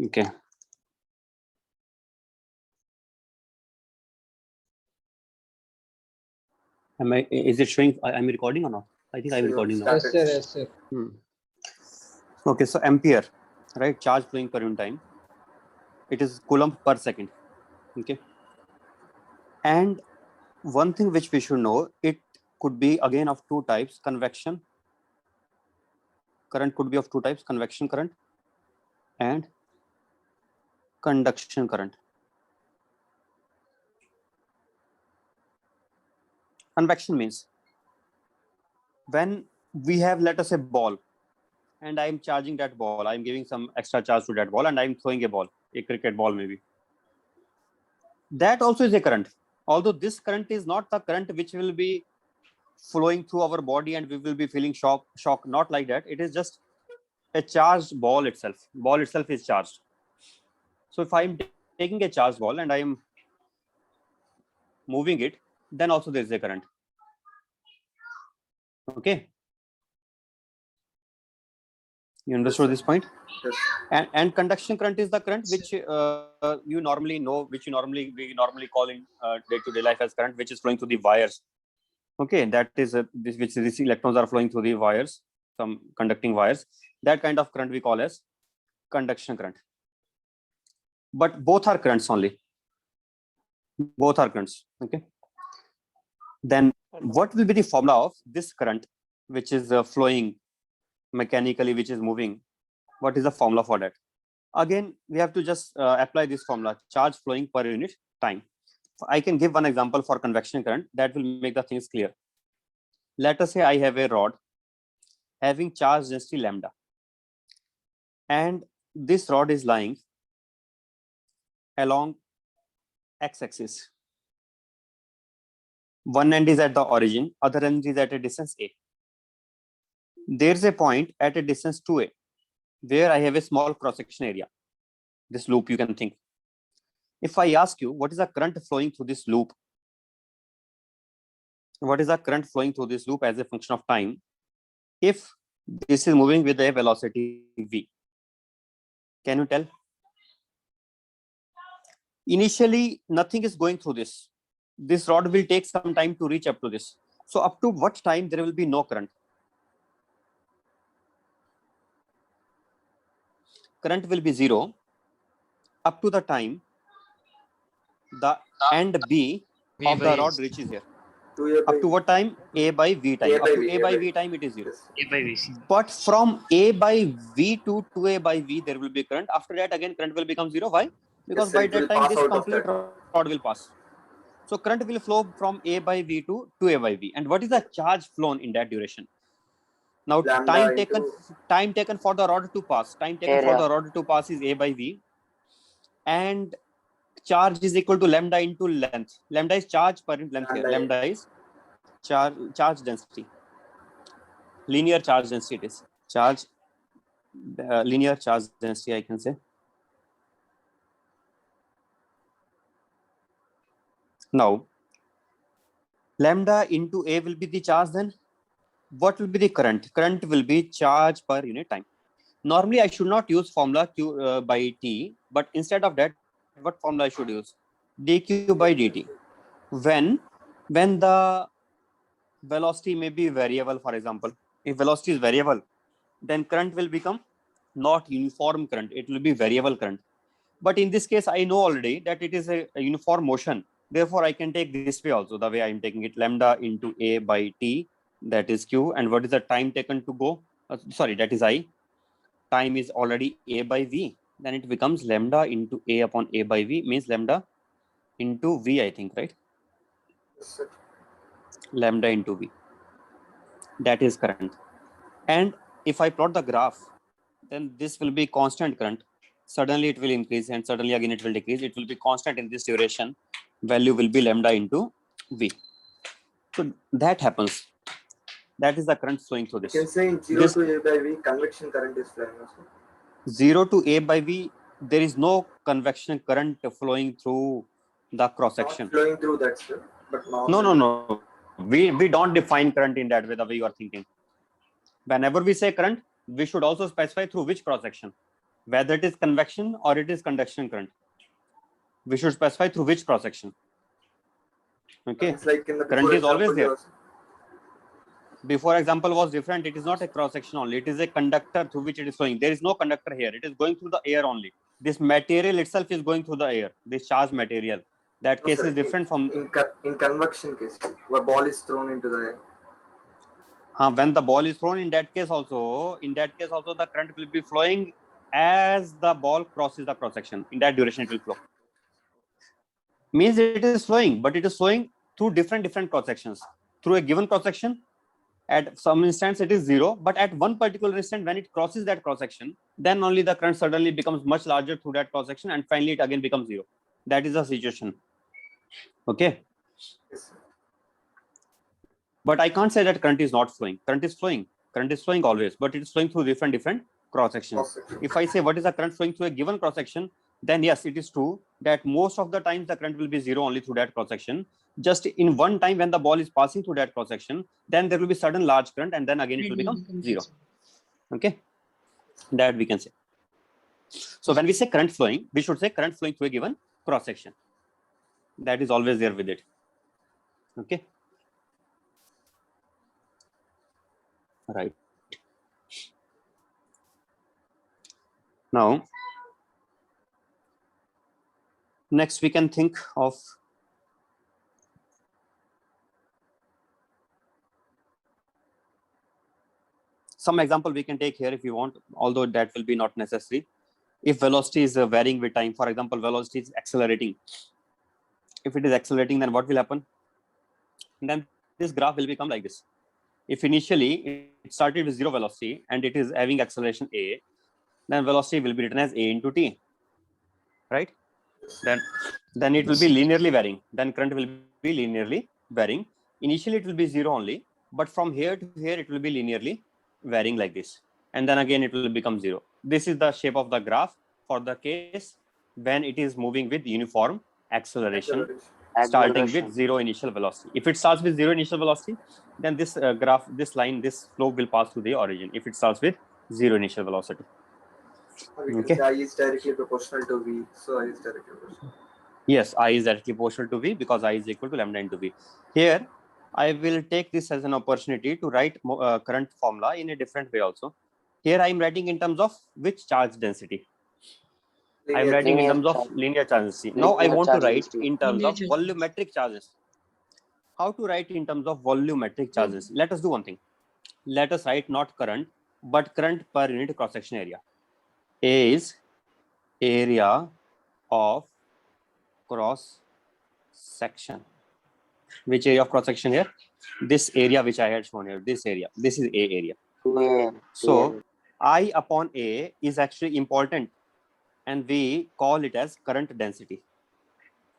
Okay. Is it showing? I'm recording or not? I think I'm recording now. Yes, sir. Yes, sir. Okay, so ampere, right? Charge flowing per unit time. It is coulomb per second. Okay. And one thing which we should know, it could be again of two types: convection current could be of two types: convection current and conduction current. Convection means when we have, let us say, ball, and I am charging that ball, I am giving some extra charge to that ball, and I am throwing a ball, a cricket ball maybe. That also is a current. Although this current is not the current which will be flowing through our body and we will be feeling shock, not like that. It is just a charged ball itself. Ball itself is charged. So if I am taking a charged ball and I am moving it, then also there is a current. Okay. You understood this point? Yes. And conduction current is the current which you normally know, which we normally call in day-to-day life as current, which is flowing through the wires. Okay, that is this which these electrons are flowing through the wires, some conducting wires. That kind of current we call as conduction current. But both are currents only. Both are currents. Okay. Then what will be the formula of this current, which is flowing mechanically, which is moving? What is the formula for that? Again, we have to just apply this formula: charge flowing per unit time. I can give one example for convection current that will make the things clear. Let us say I have a rod having charge density lambda, and this rod is lying along x-axis. One end is at the origin, other end is at a distance a. There's a point at a distance 2a where I have a small cross-section area. This loop, you can think. If I ask you, what is the current flowing through this loop? What is the current flowing through this loop as a function of time if this is moving with a velocity v? Can you tell? Initially, nothing is going through this. This rod will take some time to reach up to this. So up to what time there will be no current? Current will be 0 up to the time the end B of the rod reaches here. Up to what time? A by V time. Up to A by V time, it is 0. A by V. But from A by V to 2A by V, there will be current. After that, again, current will become 0. Why? Because by that time, this complete rod will pass. So current will flow from A by V to 2A by V. And what is the charge flown in that duration? Now, time taken for the rod to pass. Time taken for the rod to pass is A by V. And charge is equal to lambda into length. Lambda is charge per unit length here. Lambda is charge density. Linear charge density it is. Linear charge density, I can say. Now, lambda into A will be the charge then. What will be the current? Current will be charge per unit time. Normally, I should not use formula Q by T, but instead of that, what formula I should use? dQ by dt. When the velocity may be variable, for example, if velocity is variable, then current will become not uniform current. It will be variable current. But in this case, I know already that it is a uniform motion. Therefore, I can take this way also, the way I am taking it, lambda into A by T, that is Q. And what is the time taken to go? Sorry, that is I. Time is already A by V. Then it becomes lambda into A upon A by V, means lambda into V, I think, right? Yes, sir. Lambda into V. That is current. And if I plot the graph, then this will be constant current. Suddenly it will increase and suddenly again it will decrease. It will be constant in this duration. Value will be lambda into V. So that happens. That is the current flowing through this. You can say in 0 to A by V, convection current is flowing. 0 to A by V, there is no convection current flowing through the cross section. Not flowing through that, sir. But No. We don't define current in that way, the way you are thinking. Whenever we say current, we should also specify through which cross section. whether it is convection or it is conduction current. We should specify through which cross section. Okay, It's like in the current before is always example, there. you also- Before example was different. It is not a cross section only. It is a conductor through which it is flowing. There is no conductor here. It is going through the air only. This material itself is going through the air. This charged material. That No, case sir, is different from in convection case, where ball is thrown into the air. when the ball is thrown. In that case also, the current will be flowing as the ball crosses the cross section. In that duration, it will flow. Means it is flowing, but it is flowing through different cross sections. Through a given cross section, at some instance it is 0, but at one particular instant when it crosses that cross section, then only the current suddenly becomes much larger through that cross section, and finally it again becomes 0. That is the situation. Okay, Yes, sir. but I can't say that current is not flowing. Current is flowing always, but it is flowing through different cross sections. Cross-section. If I say what is the current flowing through a given cross section, then yes, it is true that most of the times the current will be 0 only through that cross section. Just in one time when the ball is passing through that cross section, then there will be sudden large current, and then again it will become 0. Okay, that we can say. So when we say current flowing, we should say current flowing through a given cross section. That is always there with it. Okay, right. Now, next we can think of some example we can take here if you want, although that will be not necessary. If velocity is varying with time, for example, velocity is accelerating. If it is accelerating, then what will happen? Then this graph will become like this. If initially it started with 0 velocity and it is having acceleration a, then velocity will be written as a into t, right? Then it will be linearly varying. Then current will be linearly varying. Initially it will be 0 only, but from here to here it will be linearly varying like this, and then again it will become 0. This is the shape of the graph for the case when it is moving with uniform acceleration, starting with 0 initial velocity. If it starts with 0 initial velocity, then this graph, this line, this slope will pass through the origin. If it starts with 0 initial velocity, We can okay. say I is directly proportional to V, so I is directly proportional. Yes, I is directly proportional to V because I is equal to lambda into V. Here, I will take this as an opportunity to write current formula in a different way also. Here, I am writing in terms of which charge density? I am Linear writing in terms of charge. linear charge density. Now, I Linear want to charge write density. in terms Linear of charge volumetric charges. How to write in terms of volumetric charges? Let us do one thing. Let us write not current, but current per unit cross-section area. A is area of cross section. Which area of cross section here? This area which I had shown here. This area. This is A area. Yeah. So I upon A is actually important, and we call it as current density.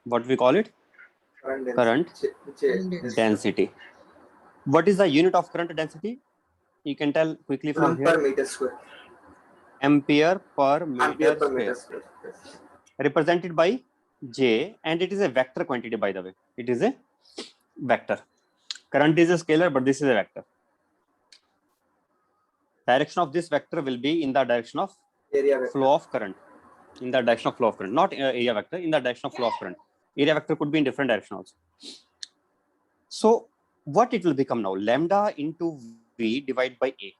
What we call it? Current density. What is the unit of current density? You can tell quickly from per here. meter square. Ampere per meter Ampere per square. meter square. Yes. Represented by J, and it is a vector quantity, by the way. It is a vector. Current is a scalar, but this is a vector. Direction of this vector will be in the direction of Area vector. flow of current. In the direction of flow of current, not area vector, in the direction of flow of current. Area vector could be in different direction also. So what it will become now? Lambda into V divided by A.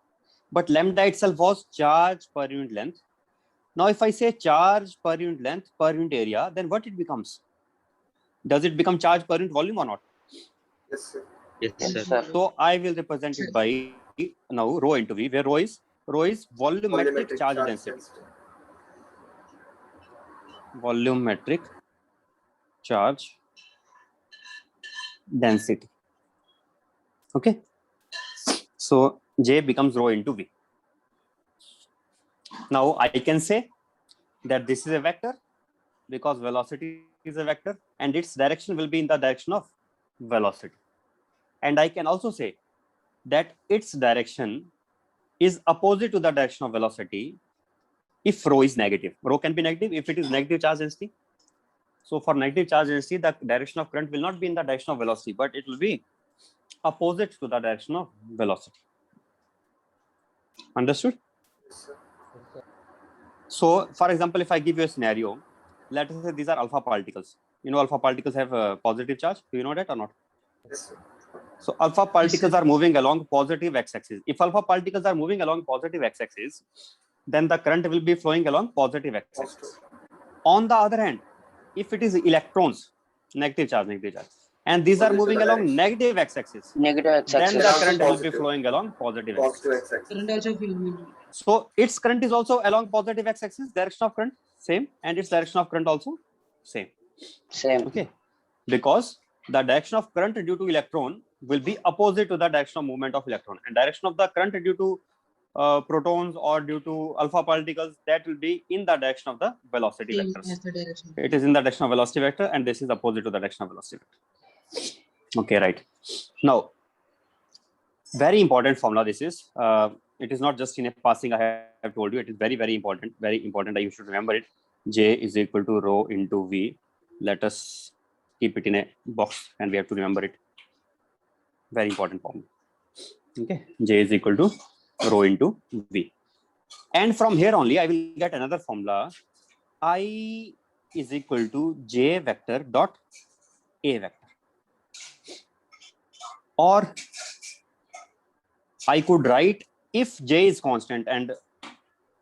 But lambda itself was charge per unit length. Now if I say charge per unit length per unit area, then what it becomes? Does it become charge per unit volume or not? Yes, sir. Yes, sir. So I will represent it by now rho into V, where rho is volumetric charge density. Volumetric charge density. Okay. So J becomes rho into V. Now I can say that this is a vector because velocity is a vector and its direction will be in the direction of velocity. And I can also say that its direction is opposite to the direction of velocity if rho is negative. Rho can be negative if it is negative charge density. So for negative charge density, the direction of current will not be in the direction of velocity, but it will be opposite to the direction of velocity. Understood? Yes, sir. So for example, if I give you a scenario, let us say these are alpha particles. You know, alpha particles have a positive charge. Do you know that or not? Yes, sir. So alpha particles are moving along positive x-axis. If alpha particles are moving along positive x-axis, then the current will be flowing along positive x-axis. On the other hand, if it is electrons, negative charge, and these So are this is moving the along direction. negative x-axis, Negative then x-axis. the also current will be positive. flowing along positive Positive x-axis. x-axis. Current also will So its current is also along positive x-axis, direction of current same, and its direction of current also same. Same. Okay, because the direction of current due to electron will be opposite to the direction of movement of electron, and direction of the current due to protons or due to alpha particles, that will be in the direction of the velocity same vectors. as the direction. It is in the direction of velocity vector, and this is opposite to the direction of velocity vector. Okay, right. Now, very important formula this is. It is not just in a passing I have told you. It is very, very important. Very important. You should remember it. J is equal to rho into V. Let us keep it in a box, and we have to remember it. Very important formula. Okay, J is equal to rho into V. And from here only, I will get another formula. I is equal to J vector dot A vector. Or I could write, if J is constant, and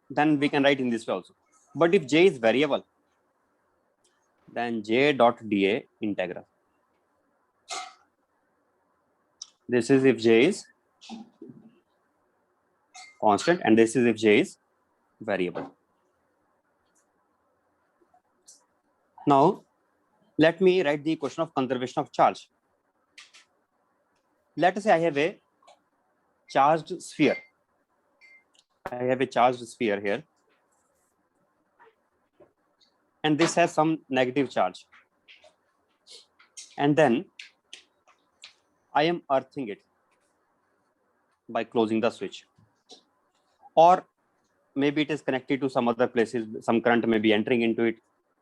then we can write in this way also. But if J is variable, then J dot dA integral. This is if J is constant, and this is if J is variable. Now, let me write the equation of conservation of charge. Let us say I have a charged sphere. I have a charged sphere here, and this has some negative charge. And then I am earthing it by closing the switch. Or maybe it is connected to some other places. Some current may be entering into it,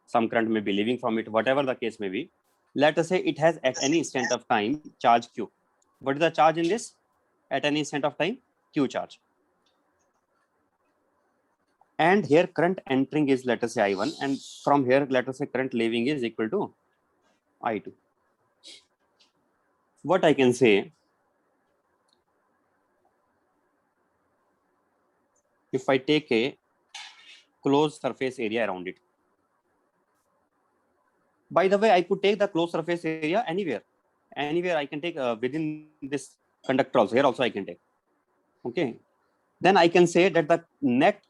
some current may be leaving from it, whatever the case may be. Let us say it has at any instant of time charge Q. What is the charge in this? At any instant of time, Q charge. And here current entering is, let us say, I1, and from here, let us say current leaving is equal to I2. What I can say, if I take a closed surface area around it. By the way, I could take the closed surface area anywhere. Anywhere I can take within this conductor also. Here also I can take. Okay. Then I can say that the net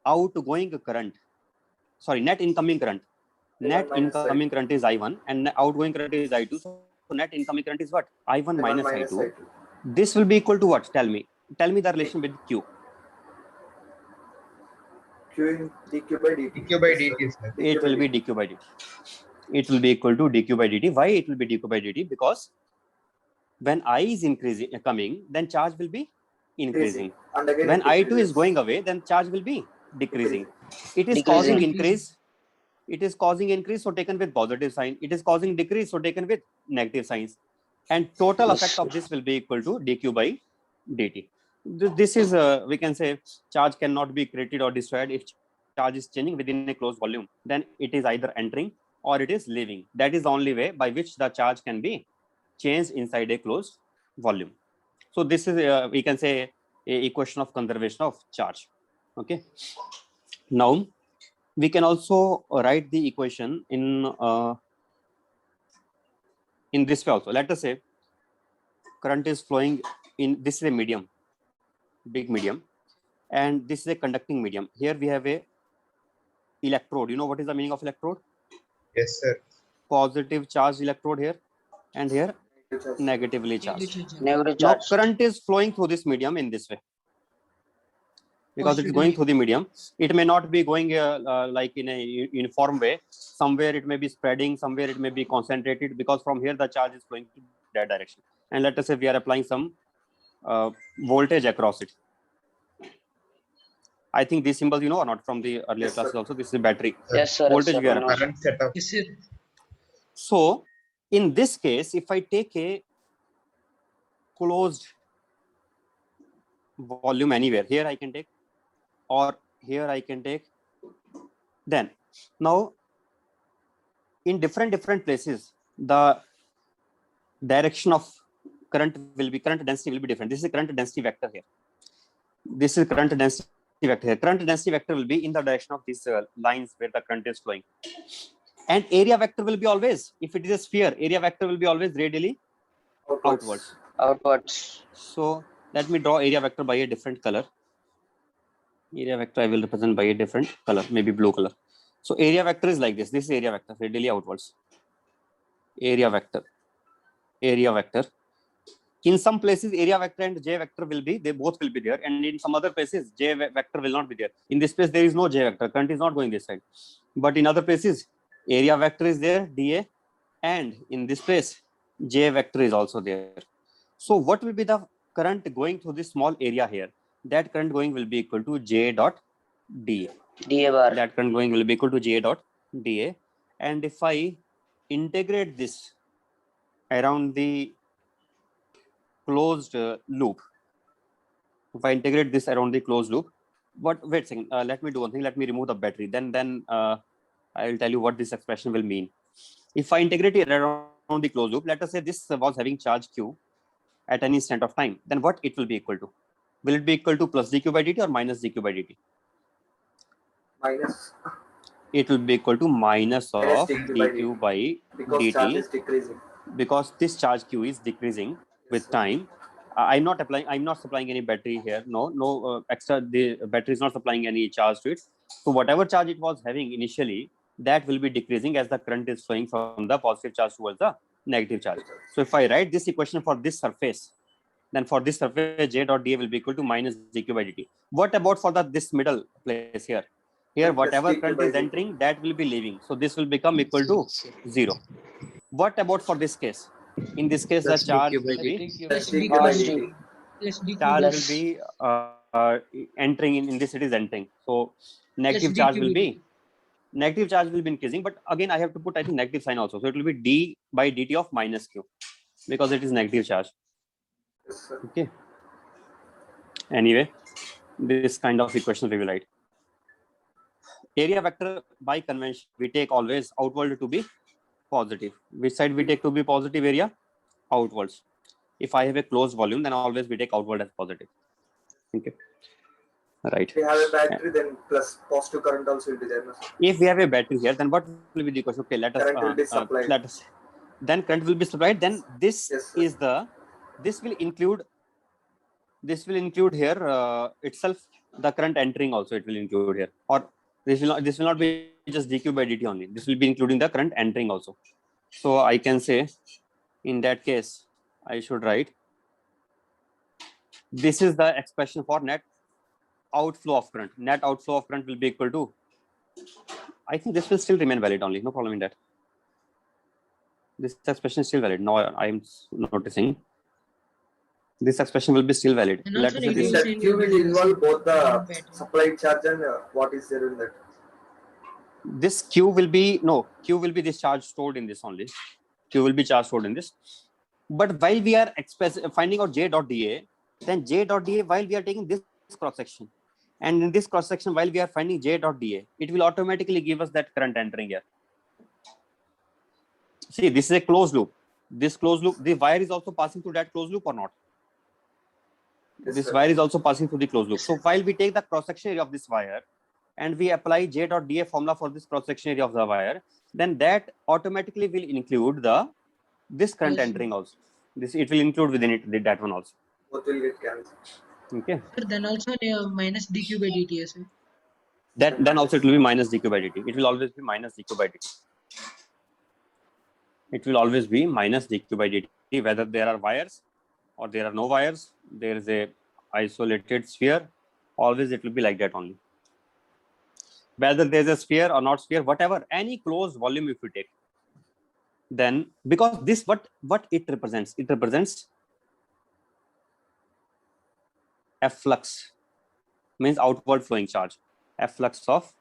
outgoing current, net incoming current. Net incoming current is I1 and outgoing current is I2. So net incoming current is what? I1 minus I2. This will be equal to what? Tell me. Tell me the relation with Q. Q in dq by dt. dq by dt, sir. It will be dq by dt. It will be equal to dq by dt. Why it will be dq by dt? Because when I is increasing, coming, then charge will be increasing. And again when I2 is going away, then charge will be decreasing. It is Decreasing. causing increase. It is causing increase, so taken with positive sign. It is causing decrease, so taken with negative signs. And total effect of this will be equal to dq by dt. This is, we can say, charge cannot be created or destroyed. If charge is changing within a closed volume, then it is either entering or it is leaving. That is the only way by which the charge can be changed inside a closed volume. So this is, we can say, a equation of conservation of charge. Okay. Now, we can also write the equation in this way also. Let us say current is flowing in, this is a medium, big medium, and this is a conducting medium. Here we have a electrode. You know what is the meaning of electrode? Yes, sir. Positive charged electrode here, and here negatively charged. Negative Now charge. current is flowing through this medium in this way. Because it is Positively. going through the medium, it may not be going like in a uniform way. Somewhere it may be spreading, somewhere it may be concentrated, because from here the charge is flowing to that direction. And let us say we are applying some voltage across it. I think these symbols you know or not from the earlier Yes, classes sir. also. This is a battery. Yes, sir. Voltage Yes, we are sir. applying. Current setup. Yes, sir. So in this case, if I take a closed volume anywhere, here I can take, or here I can take, Then now in different places, the direction of current density will be different. This is current density vector here. This is current density vector here. Current density vector will be in the direction of these lines where the current is flowing. And area vector will be always, if it is a sphere, area vector will be always radially outwards. Outwards. So let me draw area vector by a different color. Area vector I will represent by a different color, maybe blue color. So area vector is like this. This is area vector, radially outwards. Area vector. In some places, area vector and j vector will be, they both will be there. And in some other places, j vector will not be there. In this place, there is no j vector. Current is not going this side. But in other places, area vector is there, dA. And in this place, j vector is also there. So what will be the current going through this small area here? That current going will be equal to j dot dA. DA bar. That current going will be equal to j dot dA. And if I integrate this around the closed loop, if I integrate this around the closed loop, wait a second, let me do one thing. Let me remove the battery. Then I will tell you what this expression will mean. If I integrate it around the closed loop, let us say this was having charge q at any instant of time, then what it will be equal to? Will it be equal to plus dq by dt or minus dq by dt? Minus. It will be equal to minus of Minus dq by dq by Because charge dt, is decreasing. because this charge q is decreasing with sir. time. I'm not supplying any battery here. No extra, the battery is not supplying any charge to it. So whatever charge it was having initially, that will be decreasing as the current is flowing from the positive charge towards the negative charge. So if I write this equation for this surface, then for this surface, j dot dA will be equal to minus dq by dt. What about for this middle place here? Here, Plus whatever dq current by is dt. entering, that will be leaving. So this will become equal to 0. What about for this case? In this case, the Plus charge dq by will be Plus dq dq by by Plus dt. D. plus dq charge by will be entering in this, it is entering. So negative dq charge by will dt. be increasing, but again I have to put, I think, negative sign also. So it will be d by dt of minus q, because it is negative charge. Yes, sir. Okay. Anyway, this kind of equation we will write. Area vector by convention, we take always outward to be positive. Which side we take to be positive area? Outwards. If I have a closed volume, then always we take outward as positive. Okay. Right. If we have a battery, then plus positive current also will be there. No, sir. If we have a battery here, then what will be the equation? Okay, let us Current will be supplied. then current will be supplied. Then this Yes, sir. is the, this will include here itself the current entering also. It will include here, or this will not be just dq by dt only. This will be including the current entering also. So I can say, in that case, I should write, this is the expression for net outflow of current. Net outflow of current will be equal to, I think this will still remain valid only. No problem in that. This expression is still valid. Now I am noticing this expression will be still valid. And Let also us say it this is That in Q will involve both the battery. supplied charge and what is there in that. this q will be this charge stored in this only. Q will be charge stored in this. But while we are finding out j dot dA, then j dot dA, while we are taking this cross section, and in this cross section, while we are finding j dot dA, it will automatically give us that current entering here. See, this is a closed loop. This closed loop, the wire is also passing through that closed loop or not? Yes, This sir. wire is also passing through the closed loop. So while we take the cross section area of this wire and we apply j dot dA formula for this cross section area of the wire, then that automatically will include this current Yes. entering also. This, it will include within it that one also. Both will get cancelled. Okay. Sir, then also minus dq by dt, yes, sir. Then also it will be minus dq by dt. It will always be minus dq by dt. It will always be minus dq by dt, whether there are wires or there are no wires. There is a isolated sphere. Always it will be like that only. Whether there is a sphere or not sphere, whatever, any closed volume if we take, then because this what it represents efflux, means outward flowing charge, efflux of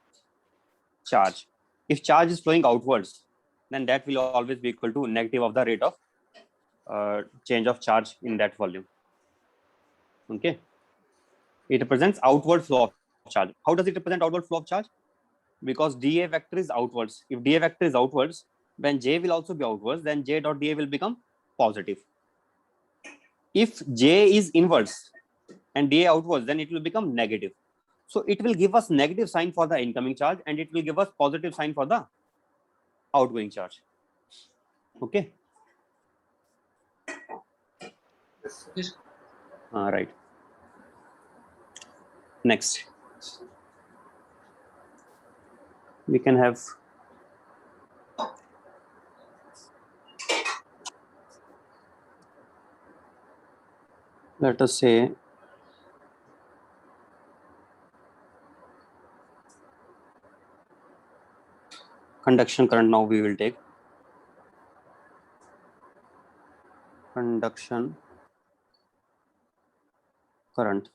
charge. If charge is flowing outwards, then that will always be equal to negative of the rate of change of charge in that volume. Okay, it represents outward flow of charge. How does it represent outward flow of charge? because dA vector is outwards. If dA vector is outwards, when J will also be outwards, then J dot dA will become positive. If J is inwards and dA outwards, then it will become negative. So it will give us negative sign for the incoming charge and it will give us positive sign for the outgoing charge. Okay. Yes, sir. Yes. Right. Next, we can have let us say conduction current. Now we will take conduction current.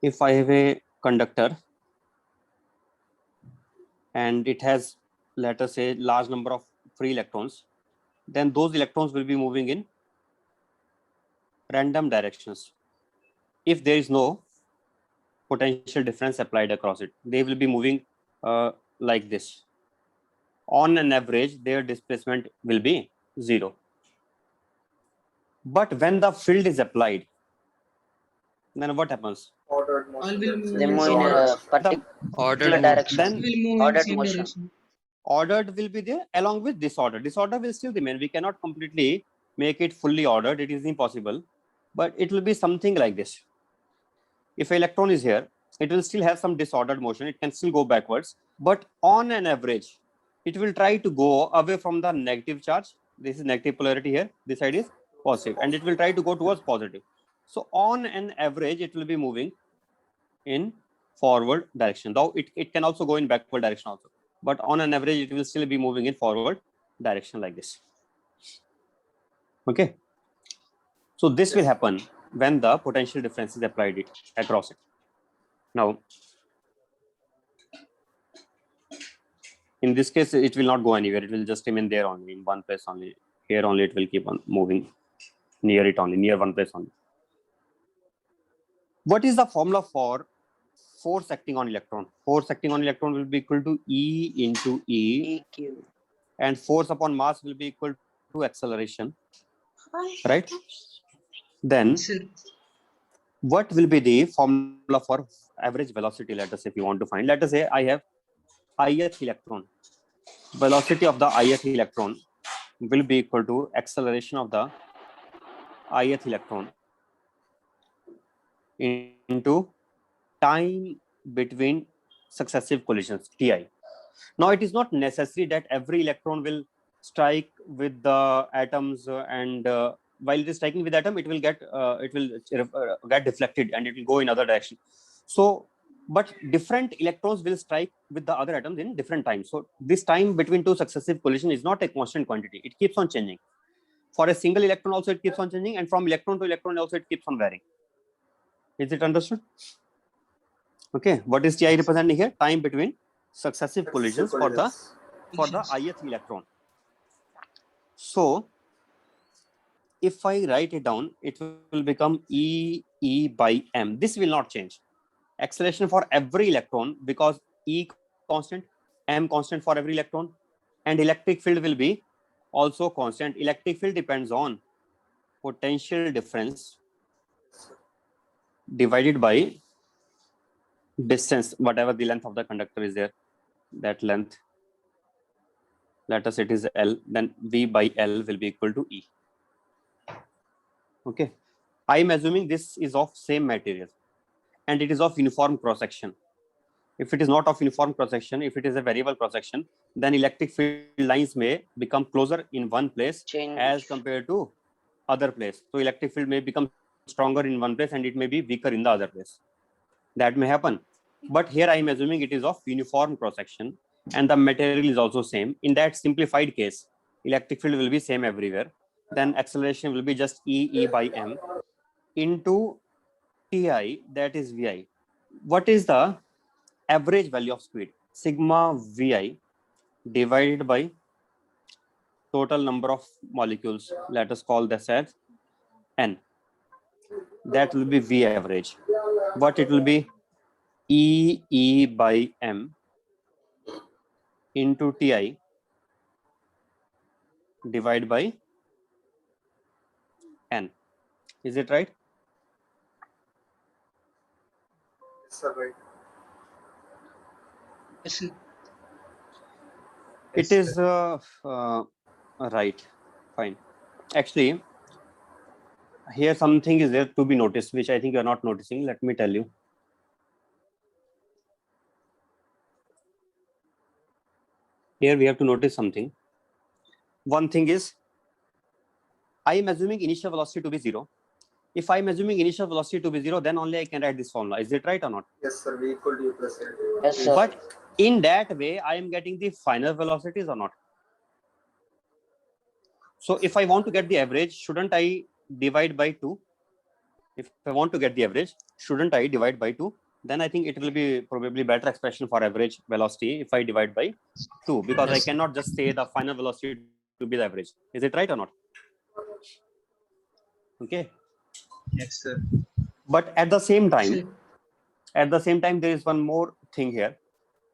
If I have a conductor and it has, let us say, large number of free electrons, then those electrons will be moving in random directions. If there is no potential difference applied across it, they will be moving like this. On an average, their displacement will be 0. But when the field is applied, then what happens? Ordered All motion. will Let's move say They in move it's in same ordered. a direction. particular Ordered direction. Then Will move in Ordered same motion. direction. ordered will be there along with disorder. Disorder will still remain. We cannot completely make it fully ordered. It is impossible. But it will be something like this. If an electron is here, it will still have some disordered motion. It can still go backwards. But on an average, it will try to go away from the negative charge. This is negative polarity here. This side is positive. And it will try to go towards positive. So on an average, it will be moving in forward direction. Though it can also go in backward direction also. But on an average, it will still be moving in forward direction like this. Okay. So this will happen when the potential difference is applied it across it. Now, in this case, it will not go anywhere. It will just remain there only, in one place only. Here only it will keep on moving near it only, near one place only. What is the formula for force acting on electron? Force acting on electron will be equal to E into E, EQ. and force upon mass will be equal to acceleration, right? Then Sir, what will be the formula for average velocity? Let us say if you want to find, let us say I have ith electron. Velocity of the ith electron will be equal to acceleration of the ith electron into time between successive collisions, Ti. Now, it is not necessary that every electron will strike with the atoms, and while it is striking with the atom, it will get deflected and it will go in other direction. So, but different electrons will strike with the other atoms in different times. So, this time between two successive collisions is not a constant quantity. It keeps on changing. For a single electron also it keeps on changing, and from electron to electron also it keeps on varying. Is it understood? Okay. What is Ti representing here? Time between successive collisions for the ith electron. So if I write it down, it will become E by m. This will not change. Acceleration for every electron, because E constant, m constant for every electron, and electric field will be also constant. Electric field depends on potential difference divided by distance, whatever the length of the conductor is there, that length. Let us say it is L, then V by L will be equal to E. Okay. I am assuming this is of same material and it is of uniform cross section. If it is not of uniform cross section, if it is a variable cross section, then electric field lines may become closer in one place as compared to other place. So electric field may become stronger in one place and it may be weaker in the other place. That may happen. But here I am assuming it is of uniform cross section and the material is also same. In that simplified case, electric field will be same everywhere. Then acceleration will be just E by m into Ti, that is Vi. What is the average value of speed? Sigma Vi divided by total number of molecules. Let us call this as N. That will be V average. What it will be? E by M into Ti divided by N. Is it right? Sir, right. Yes, sir. It is right. Fine. Actually, here something is there to be noticed, which I think you are not noticing. Let me tell you. Here we have to notice something. One thing is, I am assuming initial velocity to be 0. If I am assuming initial velocity to be 0, then only I can write this formula. Is it right or not? Yes, sir. V equal to U plus L. Yes, sir. But in that way, I am getting the final velocities or not? So if I want to get the average, shouldn't I divide by 2? If I want to get the average, shouldn't I divide by 2? Then I think it will be probably better expression for average velocity if I divide by 2, because I Yes. cannot just say the final velocity to be the average. Is it right or not? Okay. Yes, sir. But at the same Sir. time, there is one more thing here.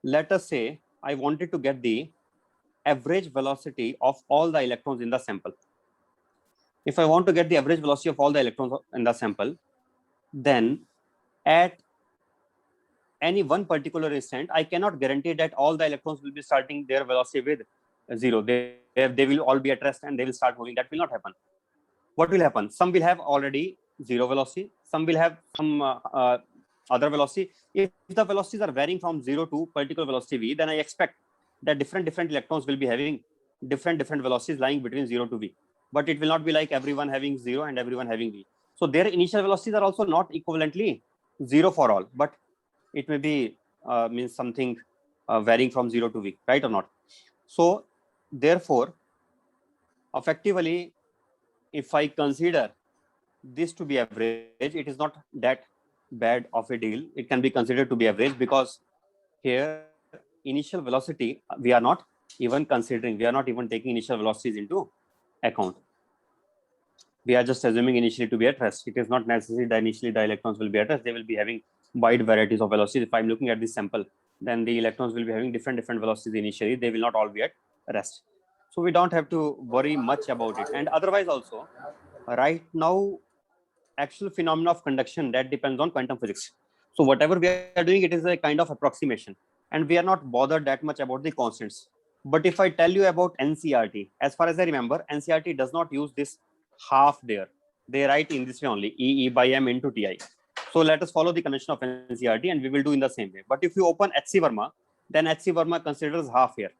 Let us say I wanted to get the average velocity of all the electrons in the sample. If I want to get the average velocity of all the electrons in the sample, then at any one particular instant, I cannot guarantee that all the electrons will be starting their velocity with 0. They will all be at rest and they will start moving. That will not happen. What will happen? Some will have already 0 velocity. Some will have some other velocity. If the velocities are varying from 0 to particular velocity v, then I expect that different electrons will be having different velocities lying between 0 to v. But it will not be like everyone having 0 and everyone having v. So their initial velocities are also not equivalently 0 for all, but it may be means something varying from 0 to v, right or not? So therefore, effectively, if I consider this to be average, it is not that bad of a deal. It can be considered to be average, because here initial velocity we are not even considering. We are not even taking initial velocities into account. We are just assuming initially to be at rest. It is not necessary that initially the electrons will be at rest. They will be having wide varieties of velocities. If I'm looking at this sample, then the electrons will be having different velocities initially. They will not all be at rest. So we don't have to worry much about it. And otherwise also, right now, actual phenomena of conduction, that depends on quantum physics. So whatever we are doing, it is a kind of approximation, and we are not bothered that much about the constants. But if I tell you about NCRT, as far as I remember, NCRT does not use this half there. They write in this way only, E by M into Ti. So let us follow the convention of NCRT and we will do in the same way. But if you open HC Verma, then HC Verma considers half here.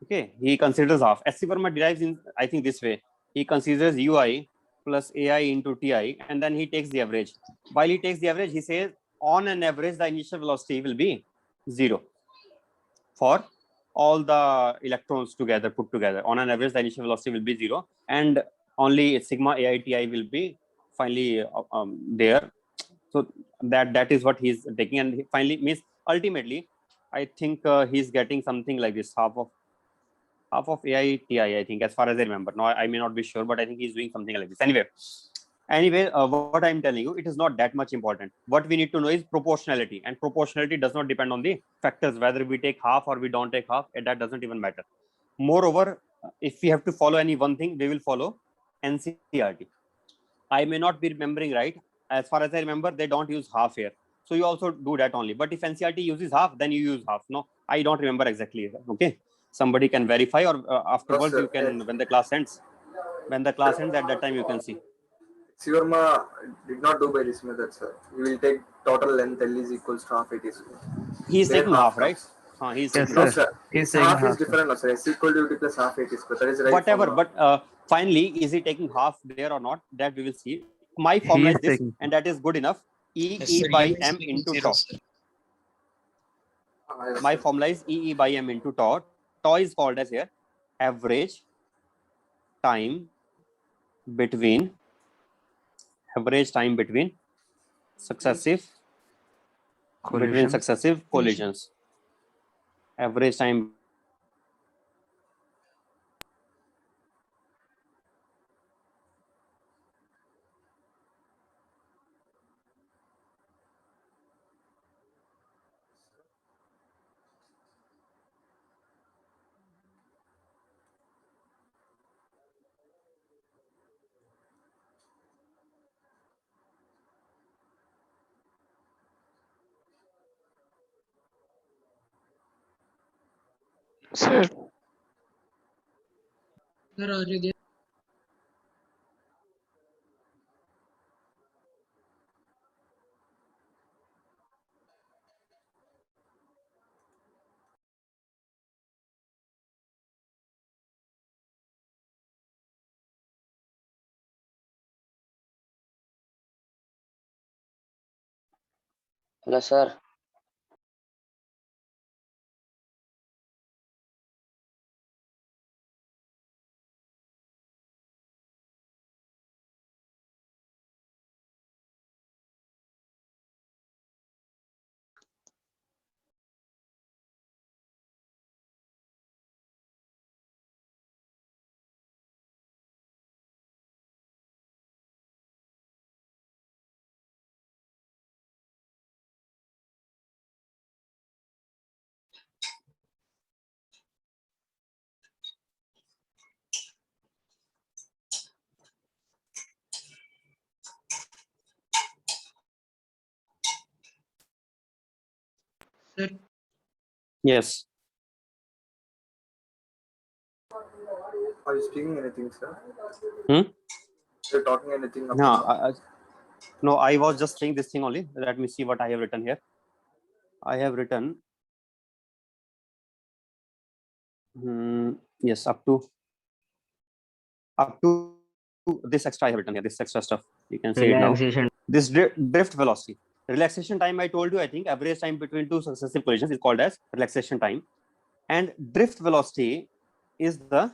Okay, he considers half. HC Verma derives in, I think, this way. He considers Ui plus Ai into Ti, and then he takes the average. While he takes the average, he says on an average, the initial velocity will be 0 for all the electrons together, put together. On an average, the initial velocity will be 0, and only sigma AITI will be finally there. So that is what he's taking, and finally means ultimately, I think he's getting something like this, half of AITI, I think, as far as I remember. Now I may not be sure, but I think he's doing something like this. Anyway, what I'm telling you, it is not that much important. What we need to know is proportionality, and proportionality does not depend on the factors, whether we take half or we don't take half. That doesn't even matter. Moreover, if we have to follow any one thing, we will follow NCRT. I may not be remembering right. As far as I remember, they don't use half here. So you also do that only. But if NCRT uses half, then you use half. No, I don't remember exactly. Okay. Somebody can verify, or afterwards sir. you can, when the class ends. When the class ends, at that time you can see. Sivarma did not do by this method, sir. You will take total length L is equals to half AT square. He's There taking half, right? comes. He's Yes, taking No, half. sir. sir. He's taking Half is half, sir. different, no, sir. S equal to UT plus half AT square. That is the right Whatever, formula. but finally, is he taking half there or not? That we will see. My He formula is is this, taking. and that is good enough. Yes, E sir. by U is M equal to into 0, tau. sir. Yes, My sir. formula is E by M into tau. Tau is called as here average time between successive Collision. collisions. Average time Sir, Sir, are you there? hello, sir. Sir, Yes. Are you speaking anything, sir? Hmm? You're talking anything No, about no, I was just saying this thing only. Let me see what I have written here. I have written, yes, up to this extra I have written here, this extra stuff. You can see it now. Relaxation. This drift velocity. Relaxation time, I told you, I think average time between two successive collisions is called as relaxation time. And drift velocity is the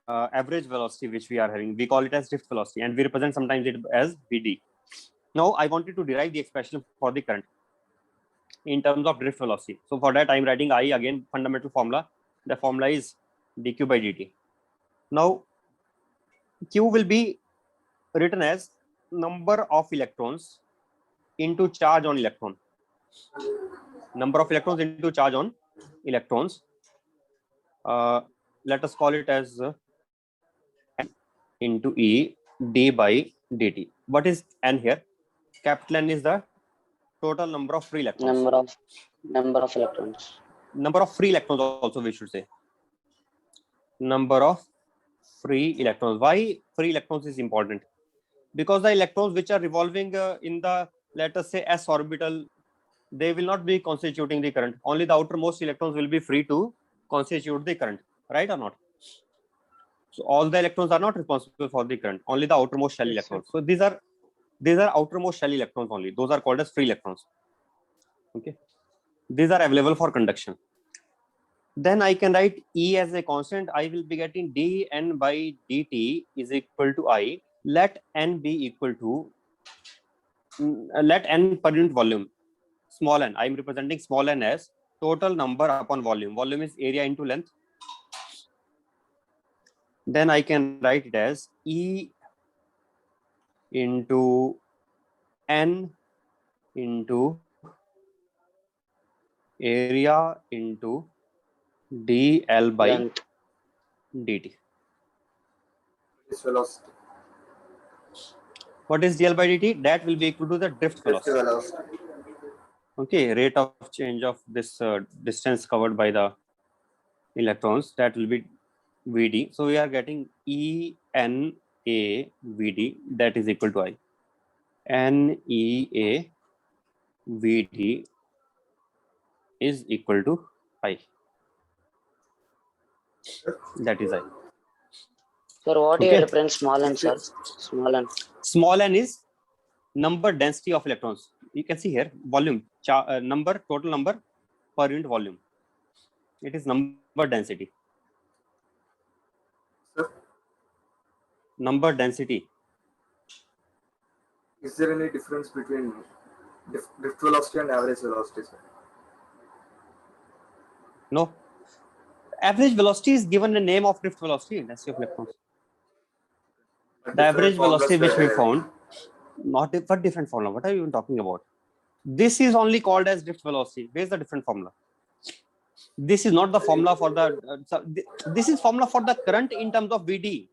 average velocity which we are having. We call it as drift velocity, and we represent sometimes it as Vd. Now I wanted to derive the expression for the current in terms of drift velocity. So for that, I'm writing I again, fundamental formula. The formula is dq by dt. Now q will be written as number of electrons into charge on electron. Number of electrons into charge on electrons. Let us call it as n into E d by dt. What is n here? Capital N is the total number of free electrons. Number of electrons. Number of free electrons also we should say. Number of free electrons. Why free electrons is important? Because the electrons which are revolving in the, let us say, s orbital, they will not be constituting the current. Only the outermost electrons will be free to constitute the current, right or not? So all the electrons are not responsible for the current, only the outermost shell electrons. So these are outermost shell electrons only. Those are called as free electrons. Okay, these are available for conduction. Then I can write E as a constant. I will be getting dn by dt is equal to I. Let n be equal to, let n per unit volume, small n. I am representing small n as total number upon volume. Volume is area into length. Then I can write it as E into n into area into dl by Length. dt. this velocity? What is dl by dt? That will be equal to the drift Drift velocity. velocity. Okay, rate of change of this distance covered by the electrons, that will be Vd. So we are getting ENA Vd, that is equal to I. NEA Vd is equal to I. That is I. Sir, what you Okay. had print small n, sir? Small n. Small n is number density of electrons. You can see here volume, number, total number per unit volume. It is number density. Sir, Number density. is there any difference between drift velocity and average velocity, sir? No. Average velocity is given the name of drift velocity, density of electrons. The average velocity which we found, not for different formula. What are you even talking about? This is only called as drift velocity. Where is the different formula? This is not the formula for the. This is formula for the current in terms of Vd.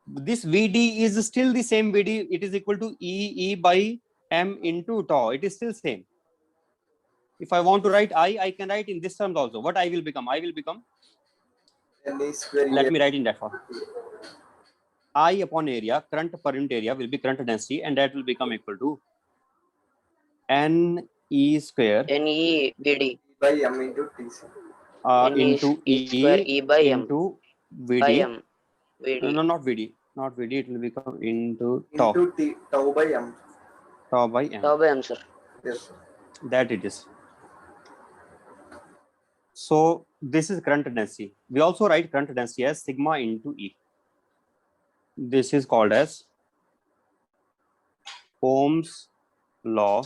This Vd is still the same Vd. It is equal to E by m into tau. It is still same. If I want to write I can write in this terms also. What I will become? I will become, L square. let me write in that form. I upon area, current per unit area will be current density, and that will become equal to NE square NEBD by M into TC. NE into E square E by M into by VD. M VD. No, not VD. Not VD. It will become into tau. Into T tau by M. Tau by M. Tau by M, sir. Yes, sir. That it is. So this is current density. We also write current density as sigma into E. This is called as Ohm's law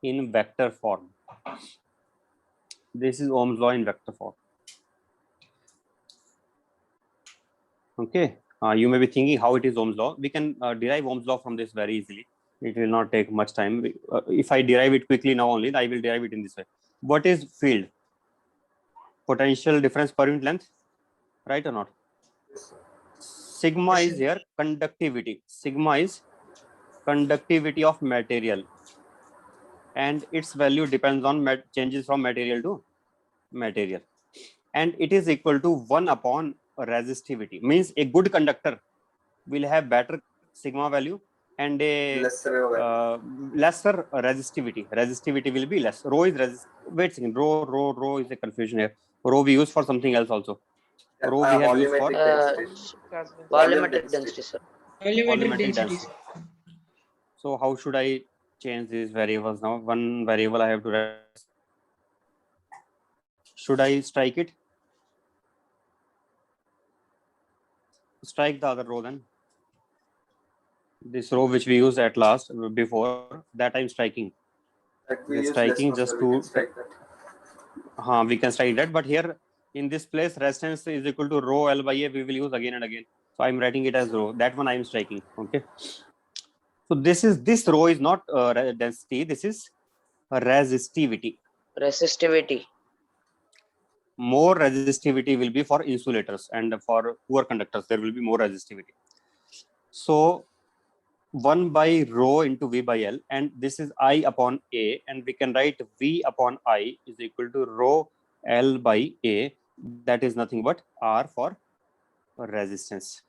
in vector form. This is Ohm's law in vector form. Okay. You may be thinking how it is Ohm's law. We can derive Ohm's law from this very easily. It will not take much time. If I derive it quickly now only, I will derive it in this way. What is field? Potential difference per unit length, right or not? Yes, sir. Sigma is here conductivity. Sigma is conductivity of material, and its value depends on changes from material to material, and it is equal to 1 upon resistivity. Means a good conductor will have better sigma value and a lesser resistivity. Resistivity will be less. Rho is wait a second. Rho is a confusion here. Rho we use for something else also. Rho we have used for Volumetric density, sir. Volumetric density. Sir. So how should I change these variables now? One variable I have to write. Should I strike it? Strike the other row then. This row which we used at last before that I'm striking. Striking just to we can strike that, but here in this place resistance is equal to rho L by A. We will use again and again. So I'm writing it as rho. That one I'm striking. Okay. So this row is not density. This is resistivity. Resistivity. More resistivity will be for insulators, and for poor conductors there will be more resistivity. So 1 by rho into V by L, and this is I upon A, and we can write V upon I is equal to rho L by A. That is nothing but R for resistance.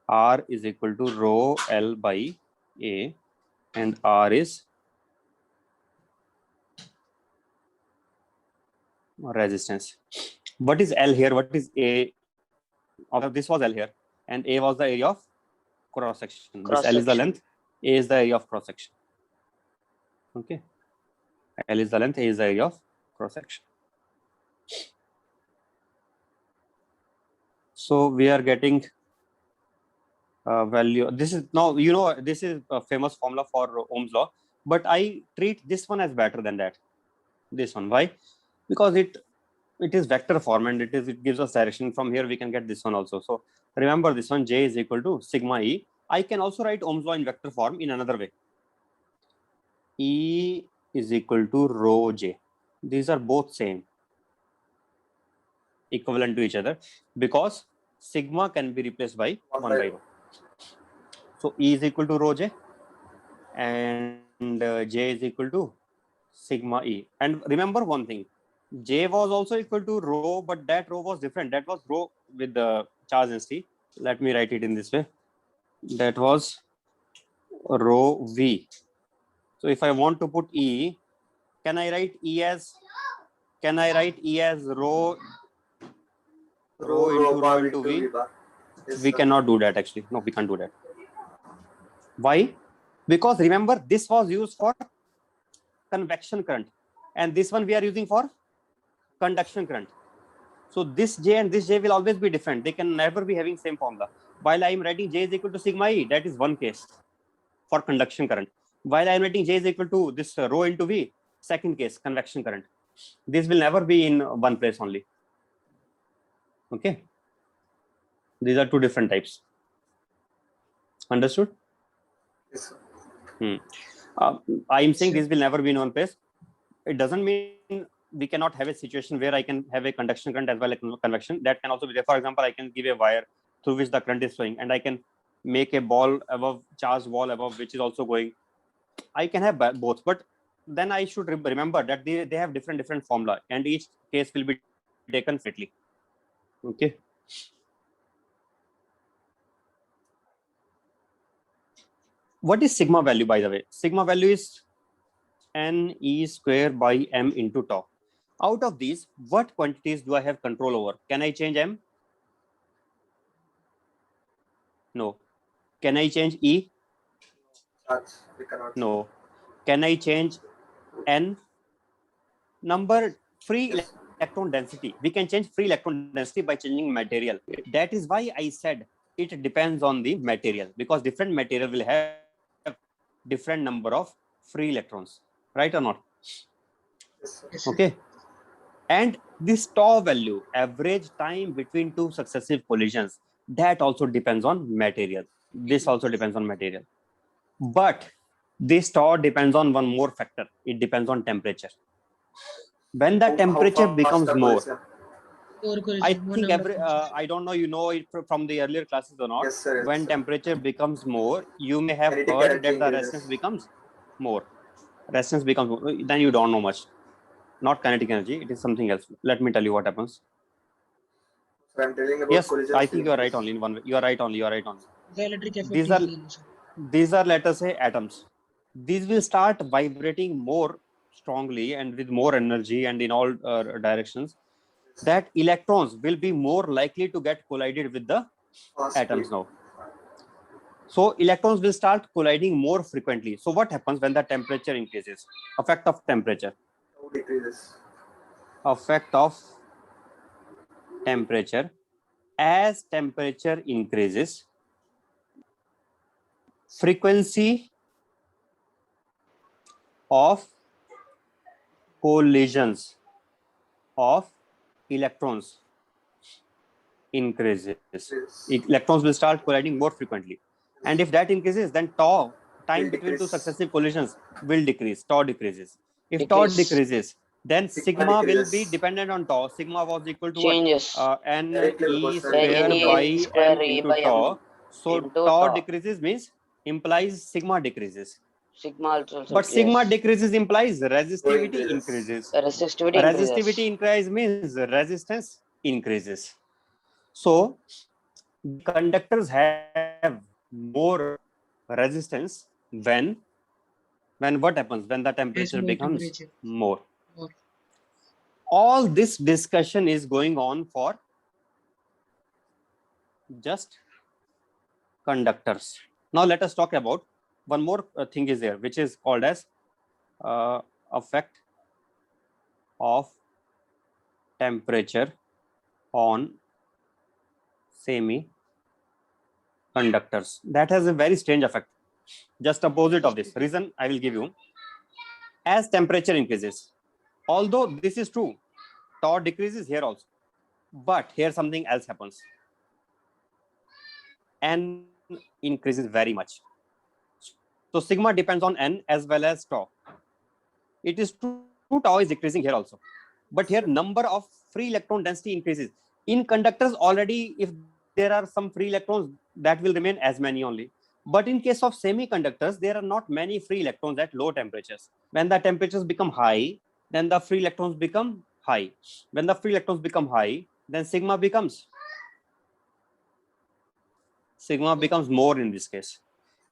R is equal to rho L by A, and R is resistance. What is L here? What is A? This was L here, and A was the area of cross section. This L is the length, A is the area of cross section. Okay, L is the length, A is the area of cross section. So we are getting value. This is now, you know, this is a famous formula for Ohm's law, but I treat this one as better than that. This one, why? Because it is vector form, and it gives us direction. From here we can get this one also. So remember this one, J is equal to sigma E. I can also write Ohm's law in vector form in another way. E is equal to rho J. These are both same, equivalent to each other, because sigma can be replaced by 1 by rho. So E is equal to rho J, and J is equal to sigma E. And remember one thing, J was also equal to rho, but that rho was different. That was rho with the charge density. Let me write it in this way. That was rho V. So if I want to put E, can I write E as rho into V? Yes, we cannot do that actually. No, we can't do that. Why? Because remember, this was used for convection current, and this one we are using for conduction current. So this J and this J will always be different. They can never be having same formula. While I am writing J is equal to sigma E, that is one case for conduction current. While I am writing J is equal to this rho into V, second case, convection current. This will never be in one place only. Okay. These are two different types. Understood? Yes, sir. I am saying this will never be in one place. It doesn't mean we cannot have a situation where I can have a conduction current as well as convection. That can also be there. For example, I can give a wire through which the current is flowing, and I can make a ball above, charged ball above, which is also going. I can have both, but then I should remember that they have different formula, and each case will be taken separately. Okay. What is sigma value, by the way? Sigma value is NE square by M into tau. Out of these, what quantities do I have control over? Can I change M? No. Can I change E? Charge. We cannot. No. Can I change N? Number free Yes. electron density. We can change free electron density by changing material. That is why I said it depends on the material, because different material will have different number of free electrons, right or not? Yes, sir. Yes, sir. Okay. And this tau value, average time between two successive collisions, that also depends on material. This also depends on material. But this tau depends on one more factor. It depends on temperature. When the How temperature fast becomes the more, collision? Four collision, I one think number of collisions. I don't know, you know it from the earlier classes or not. Yes, sir. Yes, When sir. temperature becomes more, you may have Kinetic heard energy that the increases. resistance becomes more. Resistance becomes more. Then you don't know much. Not kinetic energy, it is something else. Let me tell you what happens. So I'm telling about Yes, collision. I think you are right only in one way. You are right only. The electric effect These is are- zero, sir. These are, let us say, atoms. These will start vibrating more strongly and with more energy and in all directions. That electrons will be more likely to get collided with the Fast atoms speed. now. So electrons will start colliding more frequently. So what happens when the temperature increases? Effect of temperature. Tau decreases. Effect of temperature. As temperature increases, frequency of collisions of electrons increases. Yes. Electrons will start colliding more frequently. And if that increases, then tau, time Will between two decrease. successive collisions, will decrease. Tau decreases. If tau Decrease. decreases, then Sigma sigma will decreases. be dependent on tau. Sigma was equal to what? Changes. N Directly E proportional to square NE by square M E into by tau. M So into tau tau. decreases means implies sigma decreases. Sigma also. But sigma Yes. decreases implies resistivity increases. increases. Resistivity Resistivity increases. increase means resistance increases. So the conductors have more resistance when what happens when the temperature more becomes temperature. more. More. All this discussion is going on for just conductors. Now let us talk about one more thing is there, which is called as effect of temperature on semiconductors. That has a very strange effect. Just opposite of this. Reason I will give you. As temperature increases, although this is true, tau decreases here also. But here something else happens. N increases very much. So sigma depends on N as well as tau. It is true tau is decreasing here also. But here number of free electron density increases. In conductors already, if there are some free electrons, that will remain as many only. But in case of semiconductors, there are not many free electrons at low temperatures. When the temperatures become high, then the free electrons become high. When the free electrons become high, then sigma becomes more in this case.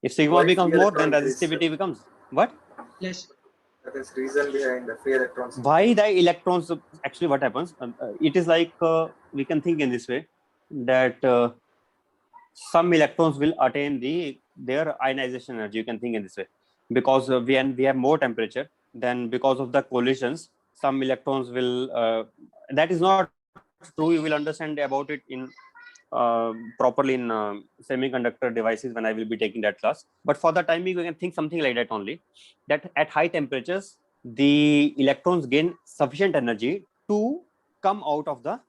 If sigma Why becomes free more, then electron increase, resistivity becomes what? Less. That is reason behind the free electrons. Why the electrons? Actually, what happens? It is like we can think in this way that some electrons will attain their ionization energy. You can think in this way because when we have more temperature, then because of the collisions, some electrons will. That is not true. You will understand about it in properly in semiconductor devices when I will be taking that class. But for the time being, we can think something like that only. That at high temperatures, the electrons gain sufficient energy to come out of the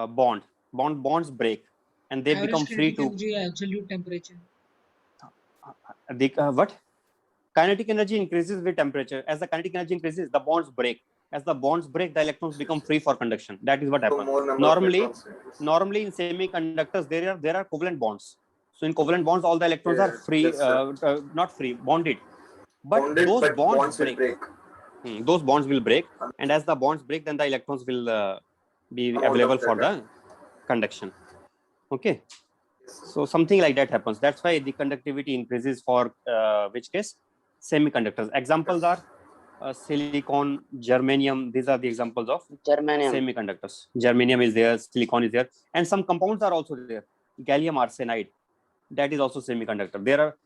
bond. Bonds break, and they Average become free kinetic to energy, absolute temperature. what? Kinetic energy increases with temperature. As the kinetic energy increases, the bonds break. As the bonds break, the electrons become free for conduction. That is what So happens. more number of Normally electrons. in semiconductors, there are covalent bonds. So in covalent bonds, all the electrons are free, yes, sir. not free, bonded. But Bonded, those but bonds bonds will break. break. those bonds will break, and as the bonds break, then the electrons will be Come out of available that for the conduction. Okay, so something like that happens. That's why the conductivity increases for which case? Semiconductors. Examples are silicon, germanium. These are the examples of Germanium. semiconductors. Germanium is there, silicon is there, and some compounds are also there. Gallium arsenide, that is also semiconductor. There are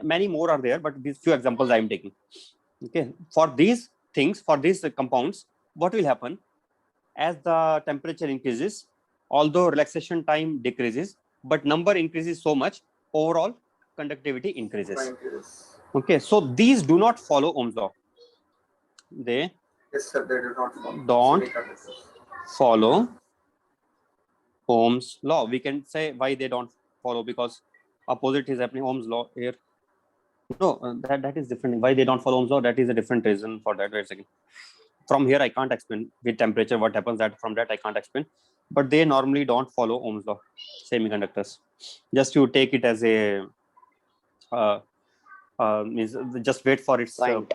many more are there, but these few examples I am taking. Okay, for these things, for these compounds, what will happen? As the temperature increases, although relaxation time decreases, but number increases so much, overall conductivity increases. Thank you. Okay, so these do not follow Ohm's law. They Yes, sir. They do not follow Don't. semiconductors. follow Ohm's law. We can say why they don't follow, because opposite is happening. Ohm's law here. No, that is different. Why they don't follow Ohm's law? That is a different reason for that. Wait a second. From here, I can't explain with temperature what happens. That from that I can't explain. But they normally don't follow Ohm's law. Semiconductors. Just you take it as a means just wait for its Point.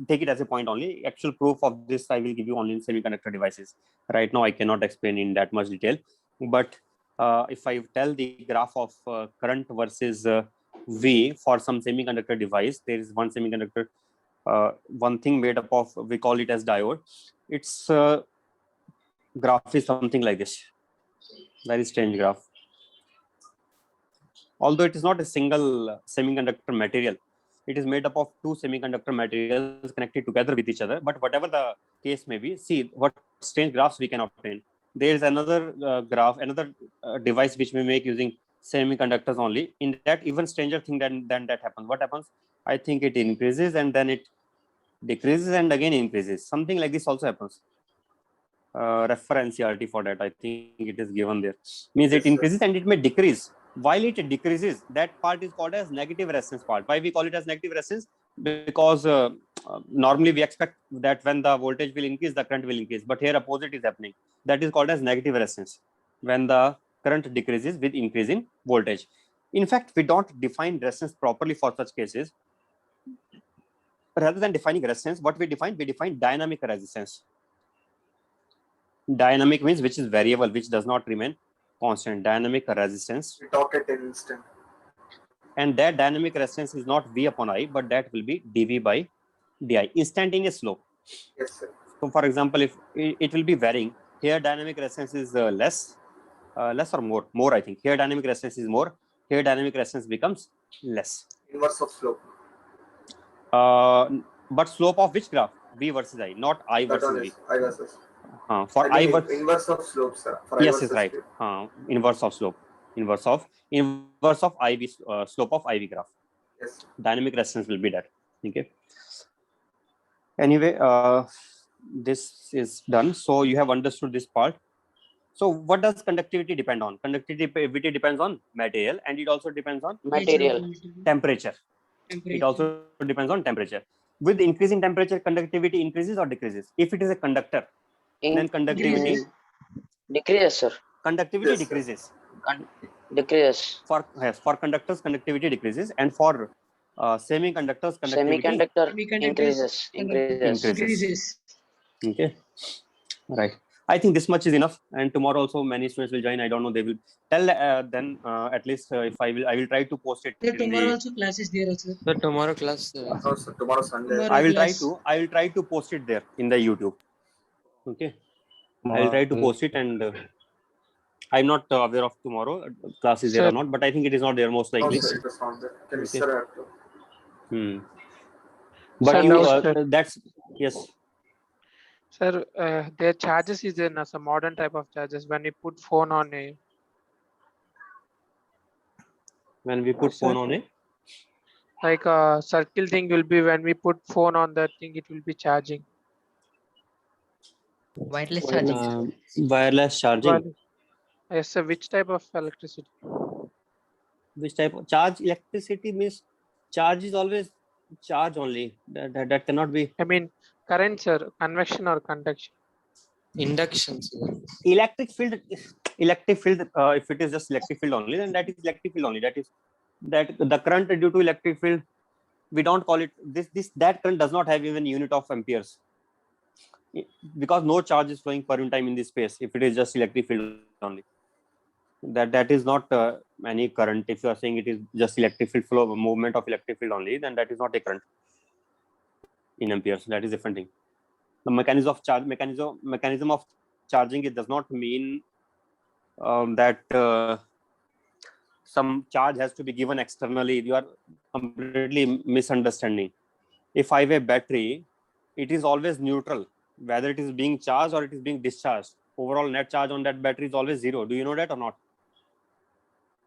take it as a point only. Actual proof of this I will give you only in semiconductor devices. Right now I cannot explain in that much detail, but if I tell the graph of current versus V for some semiconductor device, there is one semiconductor, one thing made up of, we call it as diode. Its graph is something like this. Very strange graph. Although it is not a single semiconductor material, it is made up of two semiconductor materials connected together with each other. But whatever the case may be, see what strange graphs we can obtain. There is another graph, another device which we make using semiconductors only. In that, even stranger thing than that happens. What happens? I think it increases and then it decreases and again increases. Something like this also happens. Refer NCERT for that. I think it is given there. Means Yes, it increases and it may decrease. While it decreases, that part is called as negative resistance part. Why we call it as negative resistance? Because normally we expect that when the voltage will increase, the current will increase. But here opposite is happening. That is called as negative resistance. When the current decreases with increase in voltage. In fact, we don't define resistance properly for such cases. Rather than defining resistance, what we define dynamic resistance. Dynamic means which is variable, which does not remain constant. Dynamic resistance. We talk at an instant. And that dynamic resistance is not V upon I, but that will be dV by di, instantaneous slope. Yes, sir. So for example, if it will be varying, here dynamic resistance is less or more I think. Here dynamic resistance is more, here dynamic resistance becomes less. Inverse of slope. But slope of which graph? V versus I, not I That versus one V. is I versus. For I think versus inverse of slope, sir. For I yes, versus is right. Q. Inverse of slope. Inverse of IV slope of IV graph. Yes. Dynamic resistance will be that. Okay. Anyway, this is done. So you have understood this part. So what does conductivity depend on? Conductivity depends on material, and it also depends on Material. temperature. It also depends on temperature. With increasing temperature, conductivity increases or decreases. If it is a conductor, then conductivity Decreases, sir. Yes, sir. decreases. Decreases. For conductors, conductivity decreases, and for semiconductors, conductivity Semiconductor Semiconductors increases. increases. Okay, right. I think this much is enough, and tomorrow also many students will join. I don't know, they will tell then at least if I will try to post it. Sir, in tomorrow the, also class is there also. So tomorrow class. No, sir. Tomorrow Sunday. Tomorrow I will class. try to post it there in the YouTube. Okay, I will try to post it, and I'm not aware of tomorrow class is there or Sir. not, but I think it is not there most No, likely. sir. It was not there. Can Okay. sir have to. But Sir, you no, sir. that's yes. Sir, their charges is in some modern type of charges. When we put phone on a When we put Sir. phone on it, like a circle thing will be when we put phone on that thing, it will be charging. Wireless charging. Wireless charging. Well, yes, sir. Which type of electricity? Which type of charge? Electricity means charge is always charge only. That cannot be I mean, current, sir. Convection or conduction? Induction. electric field. Electric field. If it is just electric field only, then that is electric field only. That the current due to electric field we don't call it that current does not have even unit of amperes, because no charge is flowing per unit time in this space. If it is just electric field only, that is not any current. If you are saying it is just electric field flow, movement of electric field only, then that is not a current in amperes. That is different thing. The mechanism of charging, it does not mean that some charge has to be given externally. You are completely misunderstanding. If I have a battery, it is always neutral, whether it is being charged or it is being discharged. Overall net charge on that battery is always zero. Do you know that or not?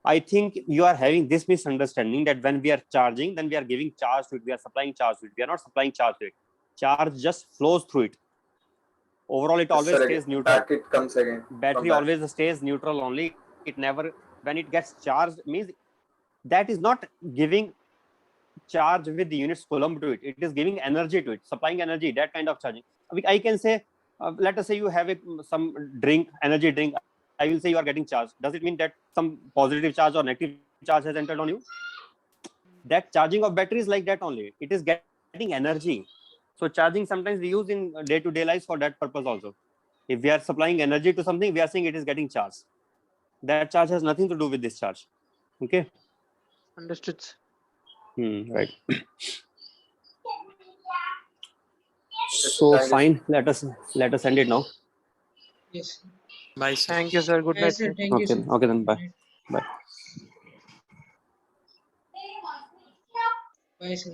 I think you are having this misunderstanding that when we are charging, then we are giving charge to it. We are supplying charge to it. We are not supplying charge to it. Charge just flows through it. Overall, it always stays neutral. Back it comes again. Battery always stays neutral only. It never, when it gets charged, means that is not giving charge with the units coulomb to it. It is giving energy to it, supplying energy, that kind of charging. I can say, let us say you have some drink, energy drink. I will say you are getting charged. Does it mean that some positive charge or negative charge has entered on you? That charging of battery is like that only. It is getting energy. So charging sometimes we use in day-to-day life for that purpose also. If we are supplying energy to something, we are saying it is getting charged. That charge has nothing to do with this charge. Okay. Understood. Right. So fine. Let us end it now. Yes. Bye, sir. Thank you, sir. Good night. Yes, sir. Sir. Thank you, Okay. sir. Okay then. Bye. Bye, sir.